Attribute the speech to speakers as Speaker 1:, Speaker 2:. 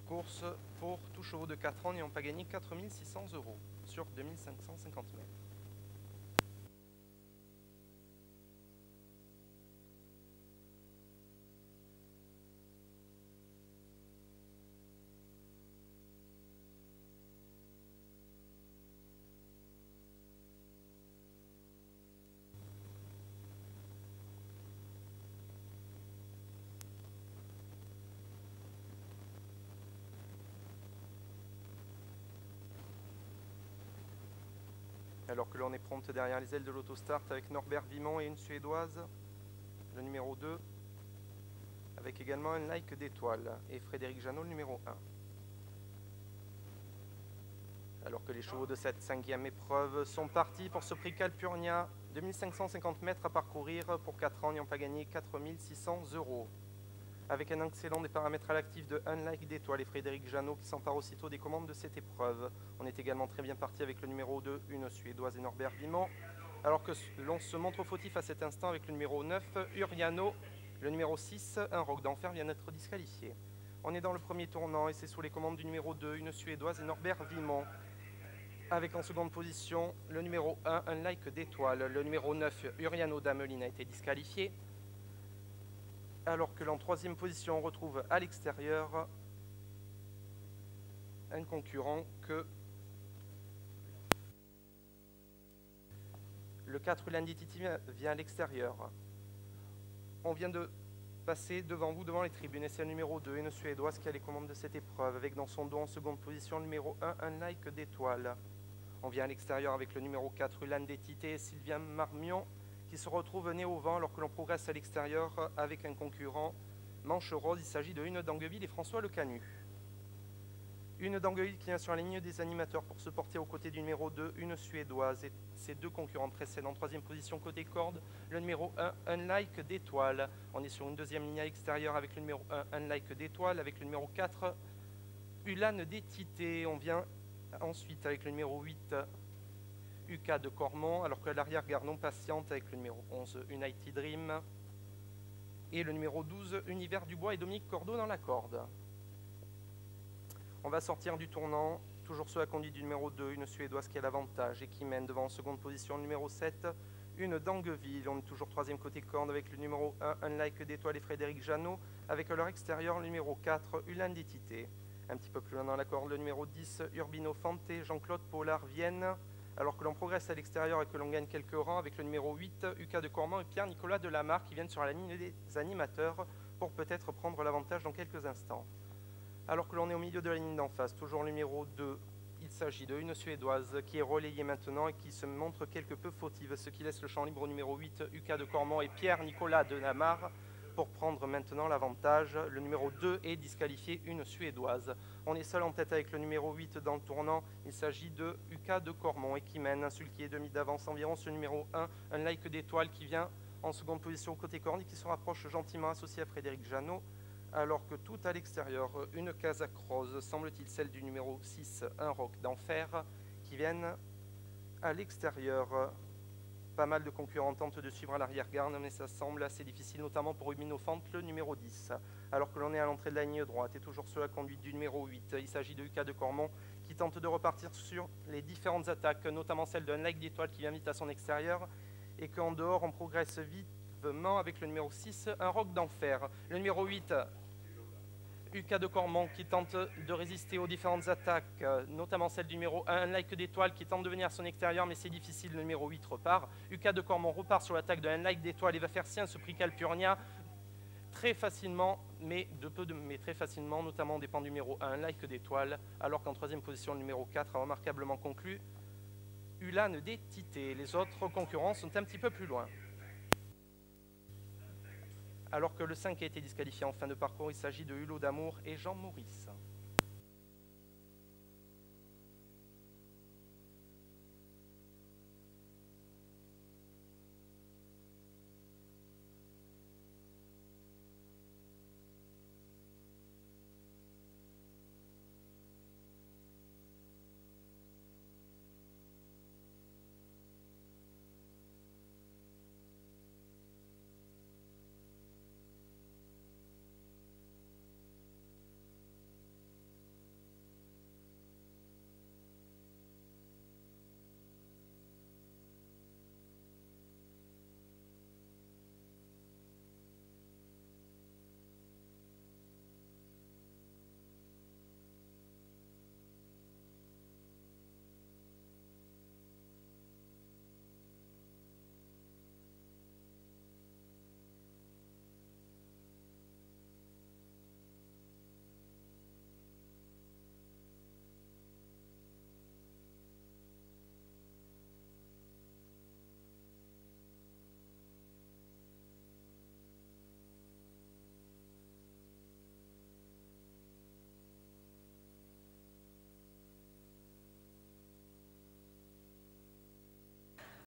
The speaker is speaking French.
Speaker 1: Course pour tout chevaux de 4 ans n'ayant pas gagné 4 600 € sur 2550 mètres. Alors que l'on est prompte derrière les ailes de l'autostart avec Norbert Vimont et une Suédoise, le numéro 2, avec également un like d'étoile, et Frédéric Jeannot, le numéro 1. Alors que les chevaux de cette 5e épreuve sont partis pour ce prix Calpurnia, 2550 mètres à parcourir pour 4 ans n'ayant pas gagné 4 600 €. Avec un excellent des paramètres à l'actif de un like d'étoile et Frédéric Jeannot qui s'empare aussitôt des commandes de cette épreuve. On est également très bien parti avec le numéro 2, une Suédoise et Norbert Vimont, alors que l'on se montre fautif à cet instant avec le numéro 9, Uriano. Le numéro 6, un Roc d'Enfer, vient d'être disqualifié. On est dans le premier tournant et c'est sous les commandes du numéro 2, une Suédoise et Norbert Vimont. Avec en seconde position le numéro 1, un like d'étoile. Le numéro 9, Uriano d'Ameline, a été disqualifié. Alors que l'en troisième position, on retrouve à l'extérieur un concurrent que le 4 Ulandi Titi vient à l'extérieur. On vient de passer devant vous, devant les tribunes, et c'est le numéro 2, une Suédoise qui a les commandes de cette épreuve, avec dans son dos en seconde position le numéro 1, un like d'étoile. On vient à l'extérieur avec le numéro 4, Ulandi Titi et Sylvien Marmion, qui se retrouve nez au vent alors que l'on progresse à l'extérieur avec un concurrent manche rose. Il s'agit de Une d'Angueville et François Le Canu. Une d'Angueville qui vient sur la ligne des animateurs pour se porter aux côtés du numéro 2, une Suédoise, et ses deux concurrents précédents. Troisième position côté corde, le numéro 1, un like d'étoile. On est sur une deuxième ligne à l'extérieur avec le numéro 1, un like d'étoile, avec le numéro 4, Ulan Détité. On vient ensuite avec le numéro 8, UK de Cormont, alors que l'arrière-garde non patiente avec le numéro 11, United Dream, et le numéro 12, Univers Dubois et Dominique Cordeau dans la corde. On va sortir du tournant, toujours sous la conduite du numéro 2, une Suédoise qui a l'avantage et qui mène devant en seconde position le numéro 7, une d'Angueville. On est toujours troisième côté corde avec le numéro 1, un like d'étoile et Frédéric Jeannot, avec à leur extérieur le numéro 4, Ulan Détité. Un petit peu plus loin dans la corde, le numéro 10, Urbino Fante, Jean-Claude Paulard Vienne, alors que l'on progresse à l'extérieur et que l'on gagne quelques rangs avec le numéro 8, UK de Cormont et Pierre-Nicolas Delamarre qui viennent sur la ligne des animateurs pour peut-être prendre l'avantage dans quelques instants. Alors que l'on est au milieu de la ligne d'en face, toujours le numéro 2, il s'agit de une Suédoise qui est relayée maintenant et qui se montre quelque peu fautive, ce qui laisse le champ libre au numéro 8, UK de Cormont et Pierre-Nicolas Delamarre pour prendre maintenant l'avantage. Le numéro 2 est disqualifié, une Suédoise. On est seul en tête avec le numéro 8 dans le tournant. Il s'agit de UK de Cormont et qui mène un sulky demi d'avance environ ce numéro 1, un like d'étoile qui vient en seconde position côté corne et qui se rapproche gentiment associé à Frédéric Jeannot. Alors que tout à l'extérieur, une Kazakh rose, semble-t-il celle du numéro 6, un Roc d'Enfer, qui viennent à l'extérieur. Pas mal de concurrents tentent de suivre à l'arrière-garde, mais ça semble assez difficile, notamment pour Rubino Fante, le numéro 10. Alors que l'on est à l'entrée de la ligne droite et toujours sous la conduite du numéro 8, il s'agit de UK de Cormont qui tente de repartir sur les différentes attaques, notamment celle d'un like d'étoile qui vient vite à son extérieur, et qu'en dehors on progresse vivement avec le numéro 6, un Roc d'Enfer. Le numéro 8, UK de Cormont qui tente de résister aux différentes attaques, notamment celle du numéro 1, un like d'étoile qui tente de venir à son extérieur, mais c'est difficile, le numéro 8 repart. UK de Cormont repart sur l'attaque de un like d'étoile et va faire sien ce prix Calpurnia très facilement, mais très facilement, notamment au dépend du numéro 1, un like d'étoile, alors qu'en troisième position, le numéro 4 a remarquablement conclu Ulan Détité. Les autres concurrents sont un petit peu plus loin. Alors que le 5 a été disqualifié en fin de parcours, il s'agit de Hulot d'Amour et Jean Maurice.